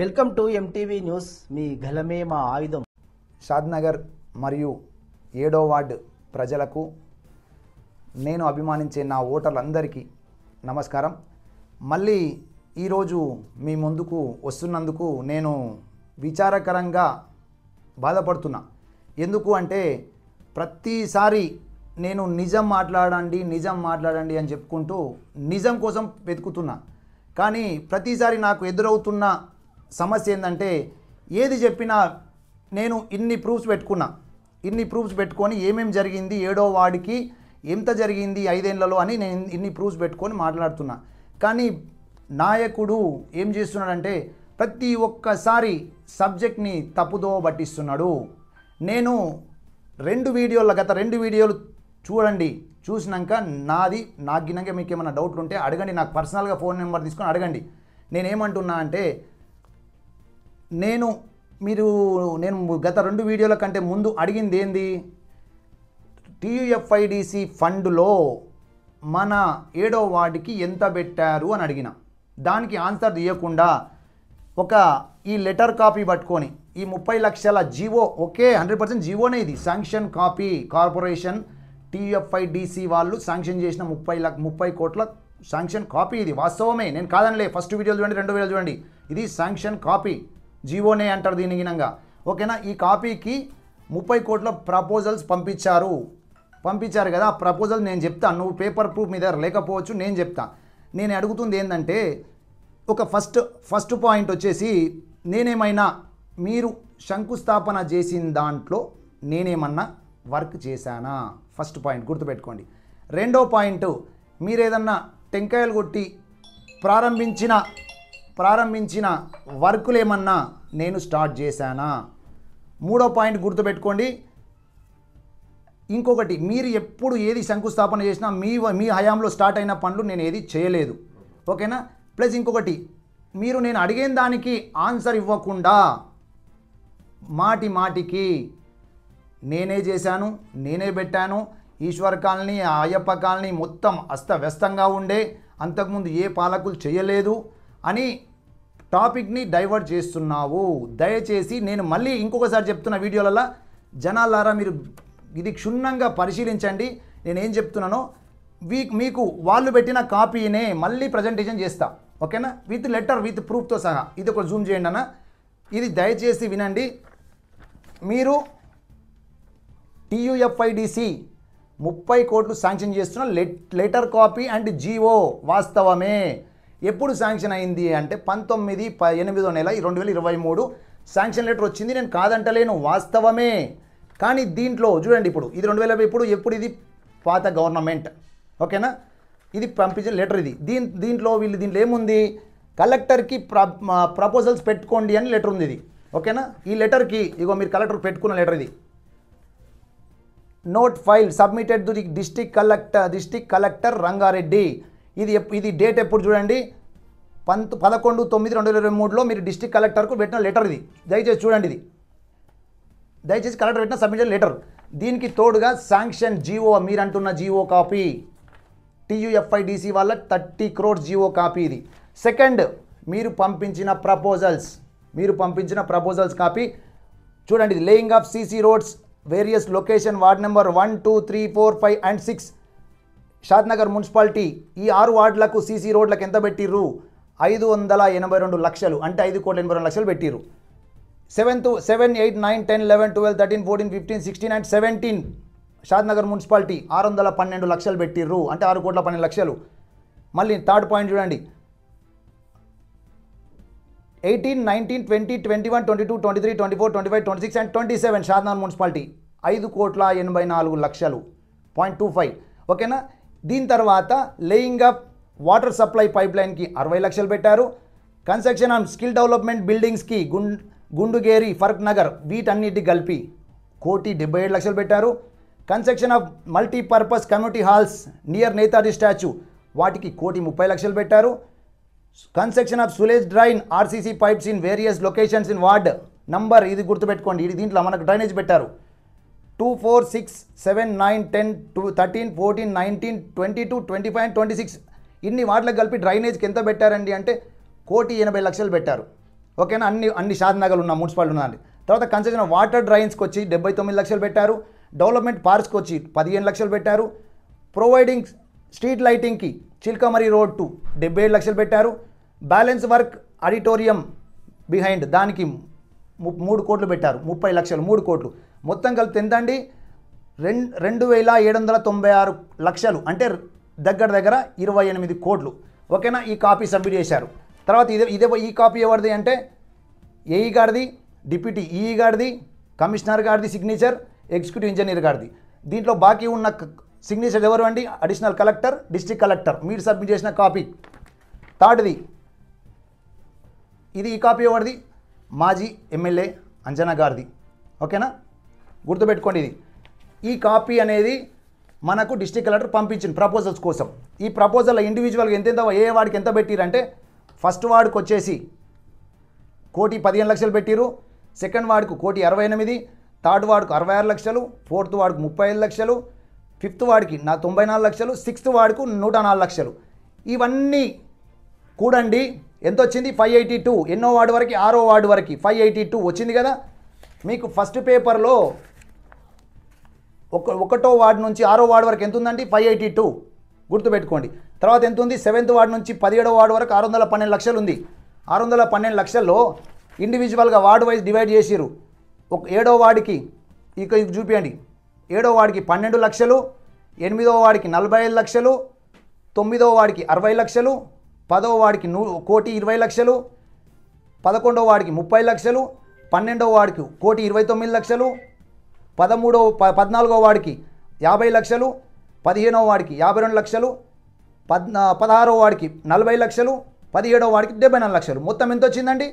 Welcome to MTV news. మీ గలమే మా ఆయుధం. షాద్నగర్ మరియు 7వ వార్డు ప్రజలకు, నేను అభిమానించే నా ఓటర్లందరికీ నమస్కారం. మళ్ళీ ఈరోజు మీ ముందుకు వస్తున్నందుకు నేను విచారకరంగా బాధపడుతున్నా. ఎందుకు అంటే ప్రతిసారి నేను నిజం మాట్లాడండి అని చెప్పుకుంటూ నిజం కోసం వెతుకుతున్నా. కానీ ప్రతిసారి నాకు ఎదురవుతున్న సమస్య ఏంటంటే, ఏది చెప్పినా నేను ఇన్ని ప్రూఫ్స్ పెట్టుకొని ఏమేమి జరిగింది 7వ వార్డుకి ఎంత జరిగింది 5 ఏళ్లలో అని నేను ఇన్ని ప్రూఫ్స్ పెట్టుకొని మాట్లాడుతున్నా. కానీ నాయకుడు ఏం చేస్తున్నాడంటే ప్రతి ఒక్కసారి సబ్జెక్ట్ని తప్పుదో పట్టిస్తున్నాడు. నేను గత రెండు వీడియోలు చూసినాక నాకు గినంగా మీకు ఏమైనా డౌట్లు ఉంటే అడగండి. నాకు పర్సనల్గా ఫోన్ నెంబర్ తీసుకొని అడగండి. నేనేమంటున్నా అంటే, నేను గత 2 వీడియోల కంటే ముందు అడిగింది ఏంది, టీయూఎఫ్ఐడిసి ఫండ్లో మన 7వ వార్డుకి ఎంత పెట్టారు అని అడిగిన. దానికి ఆన్సర్ ఇవ్వకుండా ఈ లెటర్ కాపీ పట్టుకొని ఈ 30 లక్షల జీవో, ఓకే 100% జీవోనే, ఇది శాంక్షన్ కాపీ, కార్పొరేషన్ టీయూఎఫ్ఐడిసి వాళ్ళు శాంక్షన్ చేసిన 30 కోట్ల శాంక్షన్ కాపీ, ఇది వాస్తవమే, నేను కాదనిలే. ఫస్ట్ వీడియోలు చూడండి, 2 వీడియోలు చూడండి, ఇది శాంక్షన్ కాపీ, జీవోనే అంటారు దీని గినంగా, ఓకేనా. ఈ కాపీకి 30 కోట్ల ప్రపోజల్స్ పంపించారు కదా. ఆ ప్రపోజల్ నేను చెప్తాను, నువ్వు పేపర్ ప్రూఫ్ మీద లేకపోవచ్చు, నేను చెప్తా. నేను అడుగుతుంది ఏంటంటే, ఫస్ట్ పాయింట్ వచ్చేసి, నేనేమైనా మీరు శంకుస్థాపన చేసిన దాంట్లో నేనేమన్నా వర్క్ చేశానా? ఫస్ట్ పాయింట్ గుర్తుపెట్టుకోండి. రెండో పాయింట్, మీరేదన్నా టెంకాయలు కొట్టి ప్రారంభించిన వర్కులు ఏమన్నా నేను స్టార్ట్ చేశానా? మూడో పాయింట్ గుర్తుపెట్టుకోండి. ఇంకొకటి, మీరు ఎప్పుడు ఏది శంకుస్థాపన చేసినా మీ హయాంలో స్టార్ట్ అయిన పనులు నేను ఏది చేయలేదు, ఓకేనా. ప్లస్ ఇంకొకటి, మీరు నేను అడిగిన దానికి ఆన్సర్ ఇవ్వకుండా మాటికి నేనే చేశాను, నేనే పెట్టాను, ఈశ్వర్ కాలనీ, అయ్యప్ప కాలనీ మొత్తం అస్తవ్యస్తంగా ఉండే, అంతకుముందు ఏ పాలకులు చేయలేదు అని టాపిక్ని డైవర్ట్ చేస్తున్నావు. దయచేసి నేను మళ్ళీ ఇంకొకసారి చెప్తున్న వీడియోలలో, జనాలారా మీరు ఇది క్షుణ్ణంగా పరిశీలించండి. నేనేం చెప్తున్నానో మీకు వాళ్ళు పెట్టిన కాపీనే మళ్ళీ ప్రజెంటేషన్ చేస్తా, ఓకేనా, విత్ లెటర్ విత్ ప్రూఫ్తో సహా. ఇది ఒక జూమ్ చేయండి అన్న, ఇది దయచేసి వినండి. మీరు టీయూఎఫ్ఐడిసి 30 కోట్లు శాంక్షన్ చేస్తున్న లెటర్ కాపీ అండ్ జీవో వాస్తవమే. ఎప్పుడు శాంక్షన్ అయింది అంటే 8వ నెల 2023 శాంక్షన్ లెటర్ వచ్చింది, నేను కాదంటలేను, వాస్తవమే. కానీ దీంట్లో చూడండి, ఇప్పుడు ఇది 2000 ఎప్పుడు ఇది పాత గవర్నమెంట్, ఓకేనా. ఇది పంపించిన లెటర్, ఇది దీంట్లో ఏముంది, కలెక్టర్కి ప్రపోజల్స్ పెట్టుకోండి అని లెటర్ ఉంది, ఇది ఓకేనా. ఈ లెటర్కి ఇగో మీరు కలెక్టర్ పెట్టుకున్న లెటర్, ఇది note file submitted to the district collector Rangareddy. ఇది డేట్ ఎప్పుడు చూడండి, 11/9/2023లో మీరు డిస్ట్రిక్ట్ కలెక్టర్కు పెట్టిన లెటర్, ఇది దయచేసి చూడండి. ఇది దయచేసి కలెక్టర్ పెట్టిన సబ్మిటెడ్ లెటర్. దీనికి తోడుగా శాంక్షన్ జీవో, మీరు అంటున్న జీవో కాపీ, టీయూఎఫ్ఐడిసి వాళ్ళ 30 crores జీవో కాపీ. ఇది సెకండ్, మీరు పంపించిన ప్రపోజల్స్ కాపీ చూడండి. ఇది laying of CC roads various location ward number 1, 2, 3, 4, 5 and 6 Shadnagar municipality. ఈ 6 వార్డులకు సీసీ రోడ్లకు ఎంత పెట్టిర్రు, 582 లక్షలు, అంటే 5,82,00,000 పెట్టిర్రు. 7, 8, 9, 10, 11, 12, 13, 14, 15, 16 and 17 షాద్నగర్ మున్సిపాలిటీ 612 లక్షలు పెట్టిర్రు, అంటే 6,12,00,000. మళ్ళీ థర్డ్ పాయింట్ చూడండి, 18, 19, 20, 21, 22, 23, 24, 25, 26 and 27 షాద్నగర్ మున్సిపాలిటీ 5,84,00,000.25, ఓకేనా. దీని తర్వాత laying up water supply pipe లైన్కి 60 లక్షలు పెట్టారు. కన్స్ట్రక్షన్ అండ్ స్కిల్ డెవలప్మెంట్ బిల్డింగ్స్కి గుండుగేరి, ఫరూక్ నగర్ వీటన్నిటి కలిపి 1,77 లక్షలు పెట్టారు. Construction of multipurpose community halls near Netaji statue, వాటికి 1,30 లక్షలు పెట్టారు. Construction of sullage drain RCC pipes in various locations in ward number, ఇది గుర్తుపెట్టుకోండి. ఇది దీంట్లో మనకు డ్రైనేజ్ పెట్టారు 2, 4, 6, 7, 9, 10, 13, 14, 19, 22, 25 and 26 ఇన్ని వార్డులకు కలిపి డ్రైనేజ్కి ఎంత పెట్టారండి అంటే 1,80,00,000 పెట్టారు. ఓకేనా, అన్ని షాద్నగర్లు ఉన్న మున్సిపాలిటీ ఉన్నదండి. తర్వాత కన్స్ట్రక్షన్ వాటర్ డ్రైన్స్కి వచ్చి 79 లక్షలు పెట్టారు. డెవలప్మెంట్ పార్క్స్కి వచ్చి 15 లక్షలు పెట్టారు. ప్రొవైడింగ్ స్ట్రీట్ లైటింగ్కి చిల్కమరి రోడ్ టు 77 లక్షలు పెట్టారు. బ్యాలెన్స్ వర్క్ ఆడిటోరియం బిహైండ్ దానికి 3 కోట్లు పెట్టారు. 30 లక్షలు 3 కోట్లు మొత్తం కలిపి ఎంత అండి? 2796 లక్షలు, అంటే దగ్గర 28 కోట్లు. ఓకేనా, ఈ కాపీ సబ్మిట్ చేశారు. తర్వాత ఇదే ఈ కాపీ ఎవరిది అంటే ఏఈ గారిది, డిప్యూటీ ఈఈ గారిది, కమిషనర్ గారిది సిగ్నేచర్, ఎగ్జిక్యూటివ్ ఇంజనీర్ గారిది. దీంట్లో బాకీ ఉన్న సిగ్నేచర్ ఎవరు అండి? Additional collector, district collector. మీరు సబ్మిట్ చేసిన కాపీ. థర్డ్ది ఈ కాపీ ఎవరిది? మాజీ ఎమ్మెల్యే అంజనా గారిది. ఓకేనా, గుర్తుపెట్టుకోండి. ఈ కాపీ అనేది మనకు డిస్ట్రిక్ట్ కలెక్టర్ పంపించింది ప్రపోజల్స్ కోసం. ఈ ప్రపోజల్లో ఇండివిజువల్గా ఎంతెంత ఏ వాడికి ఎంత పెట్టిరంటే ఫస్ట్ వార్డుకి వచ్చేసి 1,15 లక్షలు పెట్టిరు, సెకండ్ వార్డుకు 1,68, థర్డ్ వార్డుకు 66 లక్షలు, ఫోర్త్ వార్డుకు 35 లక్షలు, ఫిఫ్త్ వార్డుకి 94 లక్షలు, సిక్స్త్ వార్డుకు 104 లక్షలు. ఇవన్నీ కూడండి ఎంత వచ్చింది? 582. ఎన్నో వార్డు వరకు? 6వ వార్డు వరకు 582 వచ్చింది కదా. మీకు ఫస్ట్ పేపర్లో 1వ వార్డు నుంచి 6వ వార్డు వరకు ఎంత ఉందండి? 582 గుర్తుపెట్టుకోండి. తర్వాత ఎంత ఉంది? 7th వార్డు నుంచి 17వ వార్డు వరకు 612 లక్షలు ఉంది. 612 లక్షల్లో ఇండివిజువల్గా వార్డు వైజ్ డివైడ్ చేసిరు. 7వ వార్డుకి ఇక చూపించండి. 7వ వార్డుకి 12 లక్షలు, 8వ వార్డుకి 45 లక్షలు, 9వ వార్డుకి 60 లక్షలు, 10వ వార్డుకి 1,20 లక్షలు, 11వ వార్డుకి 30 లక్షలు, 12వ వార్డుకి 1,29 లక్షలు, 14వ వార్డుకి 50 లక్షలు, 15వ వార్డుకి 52 లక్షలు, 16వ వార్డుకి 40 లక్షలు, 17వ వార్డుకి 74 లక్షలు. మొత్తం ఎంత వచ్చిందండి?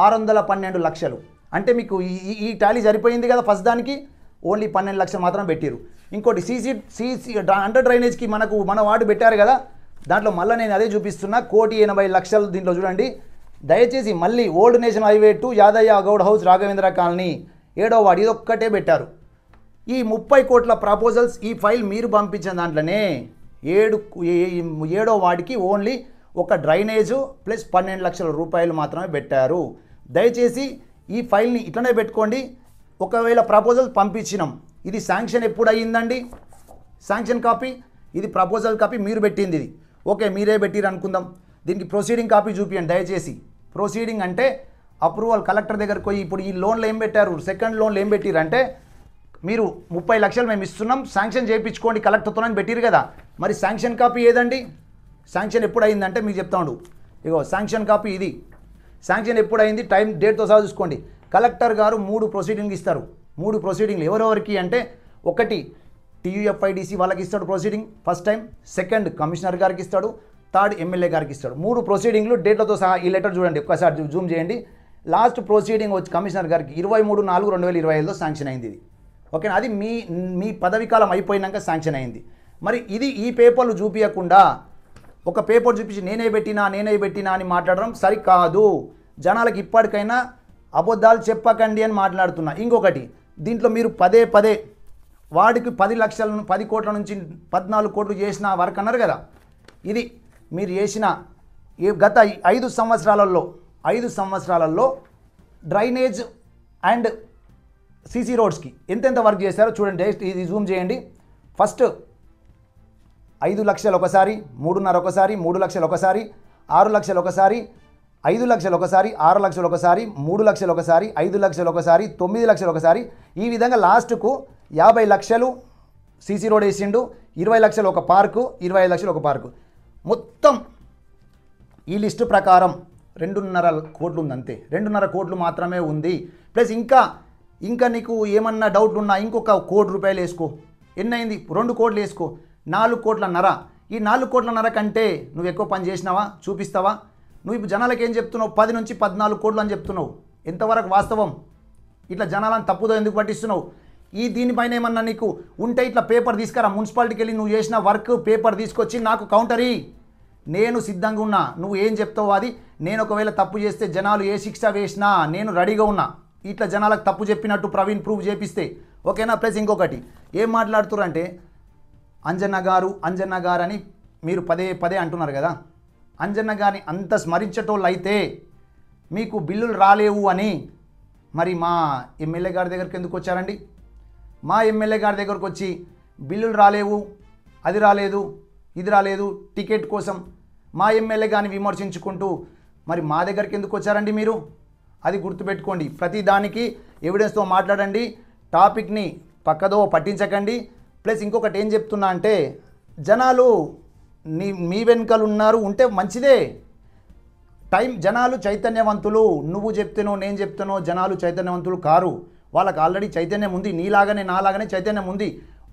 612 లక్షలు. అంటే మీకు ఈ టాలీ సరిపోయింది కదా. ఫస్ట్ దానికి ఓన్లీ 12 లక్షలు మాత్రం పెట్టారు. ఇంకోటి సీసీ అండర్ డ్రైనేజ్కి మన వార్డు పెట్టారు కదా, దాంట్లో మళ్ళీ నేను అదే చూపిస్తున్నా. 1,80 లక్షలు దీంట్లో చూడండి. దయచేసి మళ్ళీ old national highway to Yadayya Goud house Raghavendra colony 7వ వార్డు ఇది ఒక్కటే పెట్టారు. ఈ 30 కోట్ల ప్రపోజల్స్ ఈ ఫైల్ మీరు పంపించిన దాంట్లోనే 7వ వార్డుకి ఓన్లీ ఒక డ్రైనేజు ప్లస్ 12 లక్షల రూపాయలు మాత్రమే పెట్టారు. దయచేసి ఈ ఫైల్ని ఇట్లనే పెట్టుకోండి. ఒకవేళ ప్రపోజల్ పంపించినాం, ఇది శాంక్షన్ ఎప్పుడు అయ్యిందండి? శాంక్షన్ కాపీ, ఇది ప్రపోజల్ కాపీ మీరు పెట్టింది. ఇది ఓకే, మీరే పెట్టిరు అనుకుందాం. దీనికి ప్రొసీడింగ్ కాపీ చూపించండి దయచేసి. ప్రొసీడింగ్ అంటే అప్రూవల్ కలెక్టర్ దగ్గరకు పోయి ఇప్పుడు ఈ లోన్లు ఏం పెట్టారు, సెకండ్ లోన్లు ఏం పెట్టిరంటే మీరు 30 లక్షలు మేము ఇస్తున్నాం శాంక్షన్ చేయించుకోండి కలెక్టర్తో అని పెట్టిరు కదా. మరి శాంక్షన్ కాపీ ఏదండి? శాంక్షన్ ఎప్పుడు అయిందంటే మీకు చెప్తాడు. ఇగో శాంక్షన్ కాపీ ఇది. శాంక్షన్ ఎప్పుడు అయింది, టైం డేట్తో సహా చూసుకోండి. కలెక్టర్ గారు 3 ప్రొసీడింగ్లు ఇస్తారు. 3 ప్రొసీడింగ్లు ఎవరెవరికి అంటే, ఒకటి టీయూఎఫ్ఐడిసి వాళ్ళకి ఇస్తాడు proceeding first time, second commissioner గారికి ఇస్తాడు, థర్డ్ ఎమ్మెల్యే గారికి ఇస్తాడు. 3 ప్రొసీడింగ్లు డేట్లతో సహా. ఈ లెటర్ చూడండి ఒక్కసారి జూమ్ చేయండి. లాస్ట్ ప్రొసీడింగ్ వచ్చి కమిషనర్ గారికి 23/4/2025లో శాంక్షన్ అయింది ఇది. ఓకేనా, అది మీ పదవీకాలం అయిపోయినాక శాంక్షన్ అయింది. మరి ఇది ఈ పేపర్లు చూపించకుండా ఒక పేపర్ చూపించి నేనే పెట్టినా అని మాట్లాడడం సరికాదు. జనాలకు ఇప్పటికైనా అబద్ధాలు చెప్పకండి అని మాట్లాడుతున్నా. ఇంకొకటి, దీంట్లో మీరు పదే వాడికి 10 కోట్ల నుంచి 14 కోట్లు చేసిన వర్క్ అన్నారు కదా. ఇది మీరు చేసిన గత 5 సంవత్సరాలలో డ్రైనేజ్ అండ్ సీసీ రోడ్స్కి ఎంతెంత వర్క్ చేశారో చూడండి. ఇది జూమ్ చేయండి. ఫస్ట్ 5 లక్షలు ఒకసారి, 3.5 ఒకసారి, 3 లక్షలు ఒకసారి, 6 లక్షలు ఒకసారి, 5 లక్షలు ఒకసారి, 6 లక్షలు ఒకసారి, 3 లక్షలు ఒకసారి, 5 లక్షలు ఒకసారి, 9 లక్షలు ఒకసారి. ఈ విధంగా లాస్ట్కు 50 లక్షలు సీసీ రోడ్ వేసిండు, 20 లక్షలు ఒక పార్కు, 25 లక్షలు ఒక పార్కు. మొత్తం ఈ లిస్టు ప్రకారం 2.5 కోట్లు ఉంది అంతే. 2.5 కోట్లు మాత్రమే ఉంది. ప్లస్ ఇంకా నీకు ఏమన్నా డౌట్ ఉన్నా ఇంకొక 1 కోటి రూపాయలు వేసుకో. ఎన్నైంది? 2 కోట్లు వేసుకో. 4 కోట్లన్నర. ఈ 4 కోట్లన్నర కంటే నువ్వు ఎక్కువ పని చేసినావా? చూపిస్తావా? నువ్వు ఇప్పుడు జనాలకు ఏం చెప్తున్నావు? 10 నుంచి 14 కోట్లు అని చెప్తున్నావు. ఎంతవరకు వాస్తవం? ఇట్లా జనాలను తప్పుదో ఎందుకు పట్టిస్తున్నావు? దీనిపైన ఏమన్నా నీకు ఉంటే ఇట్లా పేపర్ తీసుకురా. మున్సిపాలిటీకి వెళ్ళి నువ్వు చేసిన వర్క్ పేపర్ తీసుకొచ్చి నాకు కౌంటర్ ఇయ్యి. నేను సిద్ధంగా ఉన్నా. నువ్వు ఏం చెప్తావు అది. నేను ఒకవేళ తప్పు చేస్తే జనాలు ఏ శిక్ష వేసినా నేను రెడీగా ఉన్నా. ఇట్లా జనాలకు తప్పు చెప్పినట్టు ప్రవీణ్ ప్రూవ్ చేపిస్తే ఓకేనా. ప్లస్ ఇంకొకటి ఏం మాట్లాడుతున్నారు అంటే అంజన్న గారు అని మీరు పదే అంటున్నారు కదా. అంజన్న గారిని అంత స్మరించేటోళ్ళు అయితే మీకు బిల్లులు రాలేవు అని మరి మా ఎమ్మెల్యే గారి దగ్గరికి ఎందుకు వచ్చారండి? మా ఎమ్మెల్యే గారి దగ్గరకు వచ్చి బిల్లులు రాలేవు, అది రాలేదు, ఇది రాలేదు, టికెట్ కోసం మా ఎమ్మెల్యే గారిని విమర్శించుకుంటూ మరి మా దగ్గరికి ఎందుకు వచ్చారండి మీరు? అది గుర్తుపెట్టుకోండి. ప్రతి దానికి ఎవిడెన్స్తో మాట్లాడండి, టాపిక్ని పక్కదో పట్టించకండి. ప్లస్ ఇంకొకటి ఏం చెప్తున్నా అంటే, జనాలు మీ వెనుకలు ఉన్నారు ఉంటే మంచిదే. జనాలు చైతన్యవంతులు. నువ్వు చెప్తానో నేను చెప్తానో జనాలు చైతన్యవంతులు కారు. వాళ్ళకి ఆల్రెడీ చైతన్యం ఉంది, నీలాగానే నాలాగానే చైతన్యం ఉంది.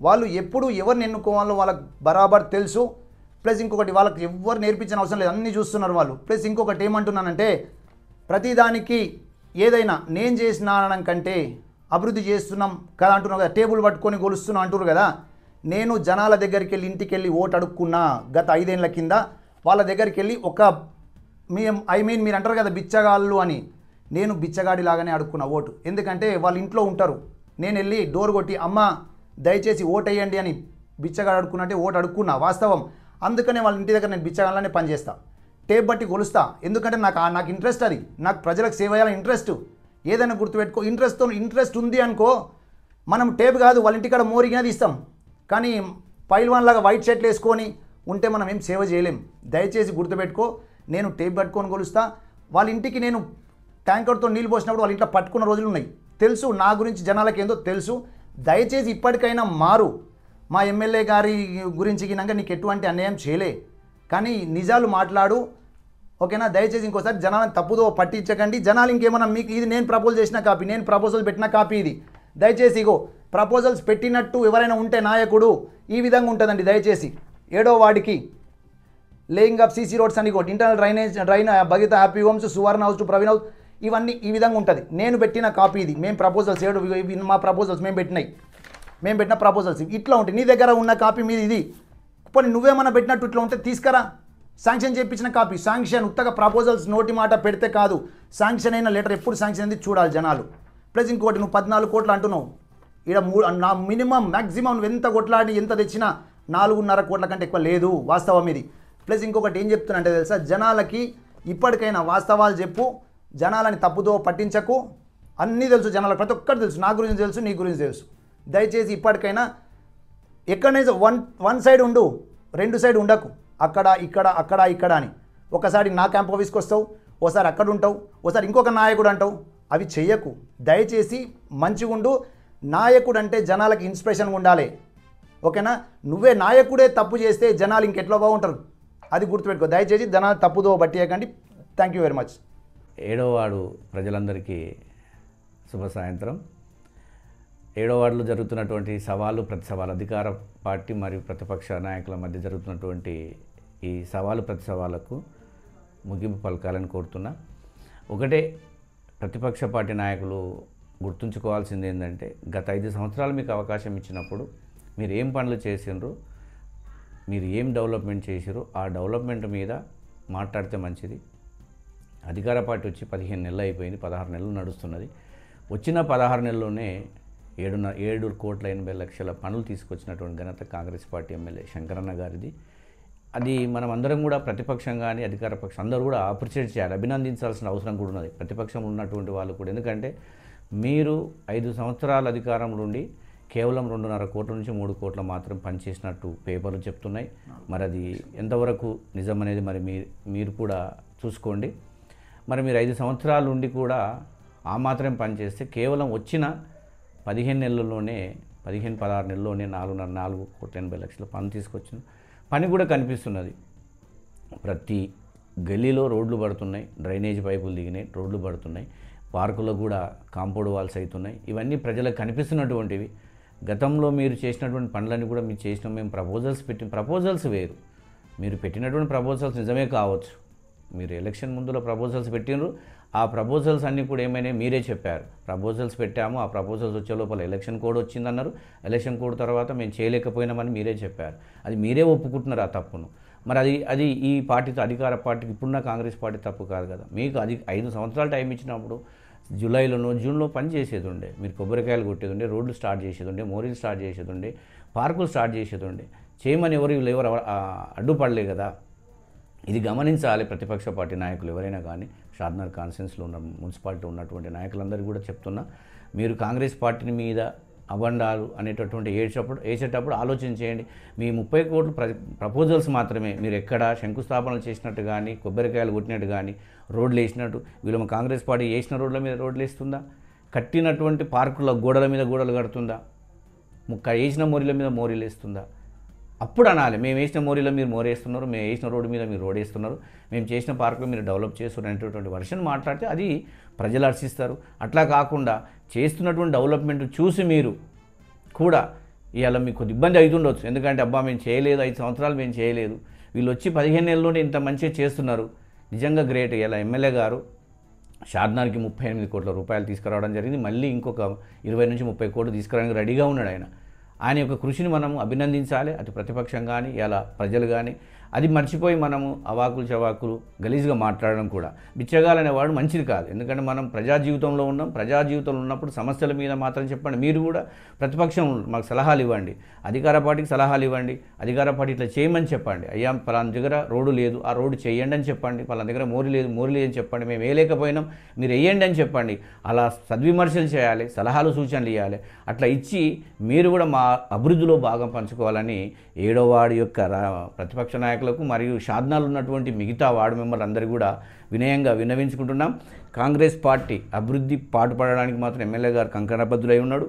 వాళ్ళు ఎప్పుడు ఎవరిని ఎన్నుకోవాలో వాళ్ళకి బరాబర్ తెలుసు. ప్లస్ ఇంకొకటి, వాళ్ళకి ఎవరు నేర్పించిన అవసరం లేదు, అన్నీ చూస్తున్నారు వాళ్ళు. ప్లస్ ఇంకొకటి ఏమంటున్నానంటే, ప్రతిదానికి ఏదైనా నేను చేసిన అనడం కంటే అభివృద్ధి చేస్తున్నాం కదా అంటున్నావు కదా, టేబుల్ పట్టుకొని గొలుస్తున్నాం అంటున్నారు కదా. నేను జనాల దగ్గరికి వెళ్ళి ఇంటికి వెళ్ళి ఓటు అడుక్కున్నా గత 5 ఏళ్ల కింద. వాళ్ళ దగ్గరికి వెళ్ళి మీరు అంటారు కదా బిచ్చగాళ్ళు అని, నేను బిచ్చగాడి లాగానే అడుక్కున్నా ఓటు. ఎందుకంటే వాళ్ళ ఇంట్లో ఉంటారు, నేను వెళ్ళి డోర్ కొట్టి అమ్మ దయచేసి ఓటు వేయండి అని బిచ్చగాడు అడుక్కున్నట్టే ఓటు అడుక్కున్నా వాస్తవం. అందుకనే వాళ్ళ ఇంటి దగ్గర నేను బిచ్చగాళ్ళనే పనిచేస్తా, టేప్ బట్టి కొలుస్తా. ఎందుకంటే నాకు ఇంట్రెస్ట్, అది నాకు ప్రజలకు సేవ చేయాలని ఇంట్రెస్ట్. ఏదైనా గుర్తుపెట్టుకో, ఇంట్రెస్ట్ ఉంది అనుకో, మనం టేప్ కాదు వాళ్ళ ఇంటికాడ మోరిగినది ఇస్తాం. కానీ పైల్వాన్ లాగా వైట్ షర్ట్లు వేసుకొని ఉంటే మనం ఏం సేవ చేయలేం. దయచేసి గుర్తుపెట్టుకో, నేను టేప్ పట్టుకొని కొలుస్తా. వాళ్ళ ఇంటికి నేను ట్యాంకర్తో నీళ్ళు పోసినప్పుడు వాళ్ళ ఇంట్లో పట్టుకున్న రోజులు ఉన్నాయి. తెలుసు నా గురించి జనాలకు ఏందో తెలుసు. దయచేసి ఇప్పటికైనా మారు. మా ఎమ్మెల్యే గారి గురించి గినంగా నీకు ఎటువంటి అన్యాయం చేయలే, కానీ నిజాలు మాట్లాడు, ఓకేనా? దయచేసి ఇంకోసారి జనాలను తప్పుదో పట్టించకండి. జనాలు ఇంకేమన్నా మీకు ఇది నేను ప్రపోజ్ చేసిన కాపీ, నేను ప్రపోజల్ పెట్టిన కాపీ ఇది. దయచేసి ఇగో ప్రపోజల్స్ పెట్టినట్టు ఎవరైనా ఉంటే నాయకుడు ఈ విధంగా ఉంటుందండి. దయచేసి 7వ వార్డుకి లేయింగ్ అప్ సీసీ రోడ్స్ అని ఇంకోటి, internal drain Bhagitha happy homes, Suvarna house to Praveen house, ఇవన్నీ ఈ విధంగా ఉంటుంది. నేను పెట్టిన కాపీ ఇది. మేము ప్రపోజల్స్ మా ప్రపోజల్స్ మేము పెట్టిన ప్రపోజల్స్ ఇట్లా ఉంటాయి. నీ దగ్గర ఉన్న కాపీ మీది ఇది. ఇప్పుడు నువ్వేమన్నా పెట్టినట్టు ఇట్లా ఉంటే తీసుకురా. శాంక్షన్ చేయించిన కాపీ, శాంక్షన్ ఉత్తగా ప్రపోజల్స్ నోటి మాట పెడితే కాదు, శాంక్షన్ అయిన లెటర్ ఎప్పుడు శాంక్షన్ అయింది చూడాలి జనాలు. ప్లస్ ఇంకోటి, నువ్వు 14 కోట్లు అంటున్నావు, ఇక్కడ నా మినిమం మ్యాక్సిమం నువ్వు ఎంత కొట్లాడి ఎంత తెచ్చినా 4.5 కోట్ల కంటే ఎక్కువ లేదు, వాస్తవం ఇది. ప్లస్ ఇంకొకటి ఏం చెప్తున్నా అంటే తెలుసా, జనాలకి ఇప్పటికైనా వాస్తవాలు చెప్పు, జనాలని తప్పుదో పట్టించకు. అన్నీ తెలుసు జనాలకు, ప్రతి ఒక్కటి తెలుసు, నా గురించి తెలుసు, నీ గురించి తెలుసు. దయచేసి ఇప్పటికైనా ఎక్కడైనా వన్ సైడ్ ఉండు, 2 సైడ్ ఉండకు. అక్కడ ఇక్కడ అని. ఒకసారి నా క్యాంప్ ఆఫీస్కి వస్తావు, ఓసారి అక్కడ ఉంటావు, ఓసారి ఇంకొక నాయకుడు అంటావు. అవి చెయ్యకు. దయచేసి మంచిగా ఉండు. నాయకుడు అంటే జనాలకి ఇన్స్పిరేషన్గా ఉండాలి, ఓకేనా? నువ్వే నాయకుడే తప్పు చేస్తే జనాలు ఇంకెట్లా బాగుంటారు, అది గుర్తుపెట్టుకో. దయచేసి జనాలు తప్పుదో బట్టియకండి. Thank you very much. 7వ వార్డు ప్రజలందరికీ శుభ సాయంత్రం. 7వ వార్డులో జరుగుతున్నటువంటి సవాలు ప్రతి సవాలు, అధికార పార్టీ మరియు ప్రతిపక్ష నాయకుల మధ్య జరుగుతున్నటువంటి ఈ సవాలు ప్రతి సవాళ్ళకు ముగింపు పలకాలని కోరుతున్నా. ఒకటే, ప్రతిపక్ష పార్టీ నాయకులు గుర్తుంచుకోవాల్సింది ఏంటంటే, గత 5 సంవత్సరాలు మీకు అవకాశం ఇచ్చినప్పుడు మీరు ఏం పనులు చేసిండ్రు, మీరు ఏం డెవలప్మెంట్ చేసిరు, ఆ డెవలప్మెంట్ మీద మాట్లాడితే మంచిది. అధికార పార్టీ వచ్చి 15 నెలలు అయిపోయింది, 16 నెలలు నడుస్తున్నది. వచ్చిన 16 నెలల్లోనే 7,80,00,000 పనులు తీసుకొచ్చినటువంటి ఘనత కాంగ్రెస్ పార్టీ ఎమ్మెల్యే శంకరన్న గారిది. అది మనం అందరం కూడా, ప్రతిపక్షం కానీ అధికార పక్షం అందరూ కూడా అప్రిషియేట్ చేయాలి, అభినందించాల్సిన అవసరం కూడా ఉన్నది, ప్రతిపక్షంలో ఉన్నటువంటి వాళ్ళు కూడా. ఎందుకంటే మీరు 5 సంవత్సరాల అధికారంలో ఉండి కేవలం 2.5 కోట్ల నుంచి 3 కోట్ల మాత్రం పనిచేసినట్టు పేపర్లు చెప్తున్నాయి. మరి అది ఎంతవరకు నిజం అనేది మరి మీరు కూడా చూసుకోండి. మరి మీరు 5 సంవత్సరాలు ఉండి కూడా ఆ మాత్రం పనిచేస్తే కేవలం వచ్చిన 15 నెలల్లోనే 16 నెలల్లోనే 4,80,00,000 పనులు తీసుకొచ్చిన పని కూడా కనిపిస్తున్నది. ప్రతి గల్లీలో రోడ్లు పడుతున్నాయి, డ్రైనేజ్ పైపులు దిగినాయి, రోడ్లు పడుతున్నాయి, పార్కులో కూడా కాంపౌండ్ వాల్స్ అవుతున్నాయి. ఇవన్నీ ప్రజలకు కనిపిస్తున్నటువంటివి. గతంలో మీరు చేసినటువంటి పనులన్నీ కూడా మీరు చేసిన, మేము ప్రపోజల్స్ వేరు, మీరు పెట్టినటువంటి ప్రపోజల్స్ నిజమే కావచ్చు. మీరు ఎలక్షన్ ముందులో ప్రపోజల్స్ పెట్టినరు, ఆ ప్రపోజల్స్ అన్నీ కూడా ఏమైనా మీరే చెప్పారు. ప్రపోజల్స్ పెట్టాము, ఆ ప్రపోజల్స్ వచ్చే లోపల ఎలక్షన్ కోడ్ వచ్చిందన్నారు, ఎలక్షన్ కోడ్ తర్వాత మేము చేయలేకపోయినామని మీరే చెప్పారు. అది మీరే ఒప్పుకుంటున్నారు ఆ తప్పును. మరి అది ఈ పార్టీతో, అధికార పార్టీకి, ఇప్పుడున్న కాంగ్రెస్ పార్టీ తప్పు కాదు కదా. మీకు 5 సంవత్సరాలు టైం ఇచ్చినప్పుడు జూలైలోనో జూన్లో పని చేసేది ఉండే, మీరు కొబ్బరికాయలు కొట్టేది ఉండే, రోడ్లు స్టార్ట్ చేసేది ఉండే, మోరీలు స్టార్ట్ చేసేది ఉండే, పార్కులు స్టార్ట్ చేసేది ఉండే. చేయమని ఎవరు అడ్డుపడలే కదా. ఇది గమనించాలి ప్రతిపక్ష పార్టీ నాయకులు ఎవరైనా కానీ. షాద్నగర్ కాన్స్టిట్యున్సీలో ఉన్న మున్సిపాలిటీ ఉన్నటువంటి నాయకులందరికీ కూడా చెప్తున్నా, మీరు కాంగ్రెస్ పార్టీని మీద అబండాలు అనేటటువంటి వేసేటప్పుడు ఆలోచన చేయండి. మీ 30 కోట్ల ప్రపోజల్స్ మాత్రమే, మీరు ఎక్కడ శంకుస్థాపనలు చేసినట్టు కానీ, కొబ్బరికాయలు కొట్టినట్టు కానీ, రోడ్లు వేసినట్టు వీళ్ళు కాంగ్రెస్ పార్టీ వేసిన రోడ్ల మీద రోడ్లు వేస్తుందా? కట్టినటువంటి పార్కుల గోడల మీద గోడలు కడుతుందా? వేసిన మోరీల మీద మోరీలు వేస్తుందా? అప్పుడు అనాలి, మేము వేసిన మోరీలో మీరు మోరేస్తున్నారు, మేము వేసిన రోడ్డు మీద మీరు రోడ్ వేస్తున్నారు, మేము చేసిన పార్కులు మీరు డెవలప్ చేస్తున్నారు అనేటటువంటి వర్షన్ మాట్లాడితే అది ప్రజలు హర్షిస్తారు. అట్లా కాకుండా చేస్తున్నటువంటి డెవలప్మెంట్ చూసి మీరు కూడా ఇవాళ మీకు కొద్ది ఇబ్బంది అవుతుండొచ్చు. ఎందుకంటే అబ్బా మేము చేయలేదు, 5 సంవత్సరాలు మేము చేయలేదు, వీళ్ళు వచ్చి 15 నెలల్లోనే ఇంత మంచిగా చేస్తున్నారు, నిజంగా గ్రేట్. ఇలా ఎమ్మెల్యే గారు షాద్నగర్కి 38 కోట్ల రూపాయలు తీసుకురావడం జరిగింది. మళ్ళీ ఇంకొక 20 నుంచి 30 కోట్లు తీసుకురావడానికి రెడీగా ఉన్నాడు ఆయన యొక్క కృషిని మనం అభినందించాలి. అటు ప్రతిపక్షం కానీ ఇలా ప్రజలు కానీ అది మర్చిపోయి మనము అవాకులు చవాకులు గలీజ్గా మాట్లాడడం కూడా బిచ్చగాలనేవాడు మంచిది కాదు. ఎందుకంటే మనం ప్రజా జీవితంలో ఉన్నాం, ప్రజా జీవితంలో ఉన్నప్పుడు సమస్యల మీద మాత్రం చెప్పండి. మీరు కూడా ప్రతిపక్షం మాకు సలహాలు ఇవ్వండి, అధికార పార్టీకి సలహాలు ఇవ్వండి, అధికార పార్టీ ఇట్లా చేయమని చెప్పండి. అయ్యా పలానా దగ్గర రోడ్డు లేదు, ఆ రోడ్డు చేయండి అని చెప్పండి, పలానా దగ్గర మోరీ లేదు, మోరీ లేదని చెప్పండి, మేము వేయలేకపోయినాం మీరు వేయండి అని చెప్పండి. అలా సద్విమర్శలు చేయాలి, సలహాలు సూచనలు ఇవ్వాలి. అట్లా ఇచ్చి మీరు కూడా మా అభివృద్ధిలో భాగం పంచుకోవాలని 7వ వార్డు యొక్క ప్రతిపక్ష నాయకులకు మరియు షాద్నగర్లో ఉన్నటువంటి మిగతా వార్డు మెంబర్లు అందరూ కూడా వినయంగా విన్నవించుకుంటున్నాం. కాంగ్రెస్ పార్టీ అభివృద్ధి పాటుపడడానికి మాత్రం ఎమ్మెల్యే గారు కంకణబద్ధులై ఉన్నాడు.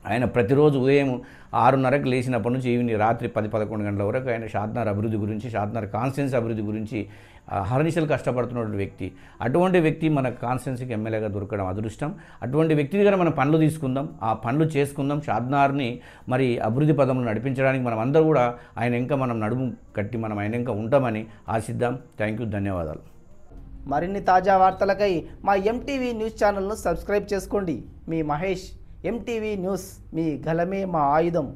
ఆయన ప్రతిరోజు ఉదయం 6:30కి లేచినప్పటి నుంచి ఈవినింగ్ రాత్రి 10-11 గంటల వరకు ఆయన షాద్నగర్ అభివృద్ధి గురించి, షాద్నగర్ కాన్స్టిట్యున్సీ అభివృద్ధి గురించి హర్నిశలు కష్టపడుతున్న వ్యక్తి. అటువంటి వ్యక్తి మన కాన్స్టిట్యున్సీకి ఎమ్మెల్యేగా దొరకడం అదృష్టం. అటువంటి వ్యక్తి దగ్గర మనం పనులు తీసుకుందాం, ఆ పనులు చేసుకుందాం. షాద్నగర్ని మరి అభివృద్ధి పదంలో నడిపించడానికి మనం అందరూ కూడా ఆయన ఇంకా మనం నడుము కట్టి మనం ఆయన ఇంకా ఉంటామని ఆశిద్దాం. థ్యాంక్ యూ, ధన్యవాదాలు. మరిన్ని తాజా వార్తలకై మా ఎంటీవీ న్యూస్ ఛానల్ను సబ్స్క్రైబ్ చేసుకోండి. మీ మహేష్. ఎంటీవీ న్యూస్, మీ గలమే మా ఆయుధం.